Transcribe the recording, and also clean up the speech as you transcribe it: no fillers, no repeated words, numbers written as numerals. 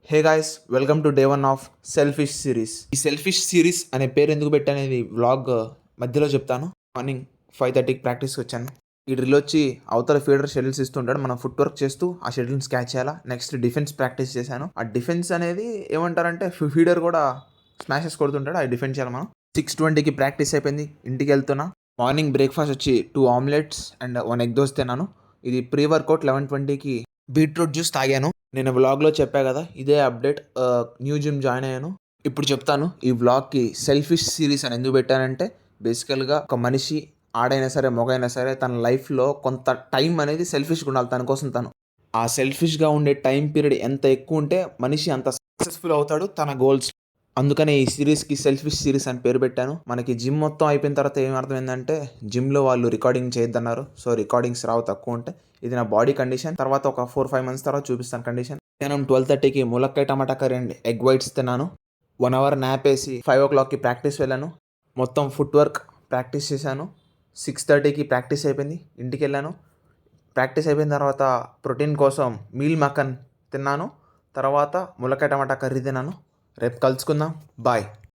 Hey guys, welcome to day one of selfish series. ఈ selfish series అనే పేరు ఎందుకు పెట్టానేది వ్లాగ్ మధ్యలో చెప్తాను. మార్నింగ్ 5:30కి ప్రాక్టీస్కి వచ్చాను. ఈ డ్రిల్ వచ్చి అవతల ఫీడర్ షెడ్యూల్స్ ఇస్తుంటాడు, మనం ఫుట్ వర్క్ చేస్తూ ఆ షెడ్యూల్స్ క్యాచ్ చేయాలా. నెక్స్ట్ డిఫెన్స్ ప్రాక్టీస్ చేశాను. ఆ డిఫెన్స్ అనేది ఏమంటారంటే ఫీడర్ కూడా స్మాషెస్ కొడుతుంటాడు, అది డిఫెన్స్ చేయాలి మనం. 6:20కి ప్రాక్టీస్ అయిపోయింది, ఇంటికి వెళ్తున్నా. మార్నింగ్ బ్రేక్ఫాస్ట్ వచ్చి 2 ఆమ్లెట్స్ అండ్ 1 ఎగ్ దోశ తిన్నాను. ఇది ప్రీ వర్కౌట్ 11:20కి బీట్రూట్ జ్యూస్ తాగాను. నేను వ్లాగ్లో చెప్పా కదా, ఇదే అప్డేట్. న్యూ జిమ్ జాయిన్ అయ్యాను. ఇప్పుడు చెప్తాను ఈ వ్లాగ్కి సెల్ఫిష్ సిరీస్ అని ఎందుకు పెట్టానంటే, బేసికల్గా ఒక మనిషి ఆడైనా సరే మగైనా సరే తన లైఫ్లో కొంత టైం అనేది సెల్ఫిష్గా ఉండాలి తన కోసం తను. ఆ సెల్ఫిష్గా ఉండే టైం పీరియడ్ ఎంత ఎక్కువ ఉంటే మనిషి అంత సక్సెస్ఫుల్ అవుతాడు తన గోల్స్. అందుకనే ఈ సిరీస్కి సెల్ఫిష్ సిరీస్ అని పేరు పెట్టాను. మనకి జిమ్ మొత్తం అయిపోయిన తర్వాత ఏం అర్థమైందంటే, జిమ్లో వాళ్ళు రికార్డింగ్ చేయొద్దన్నారు. సో రికార్డింగ్స్ రావు తక్కువ ఉంటే. ఇది నా బాడీ కండిషన్. తర్వాత ఒక 4-5 మంత్స్ తర్వాత చూపిస్తాను కండిషన్. నేను 12:30కి ములక్కాయ టమాటా కర్రీ అండ్ ఎగ్ వైట్స్ తిన్నాను. 1 అవర్ న్యాప్ వేసి 5 o'clockకి ప్రాక్టీస్ వెళ్ళాను. మొత్తం ఫుట్ వర్క్ ప్రాక్టీస్ చేశాను. 6:30కి ప్రాక్టీస్ అయిపోయింది, ఇంటికి వెళ్ళాను. ప్రాక్టీస్ అయిపోయిన తర్వాత ప్రోటీన్ కోసం మీల్ మక్కన్ తిన్నాను. తర్వాత ములక్కాయ టమాటా కర్రీ తిన్నాను. రేపు కలుసుకుందాం, బాయ్.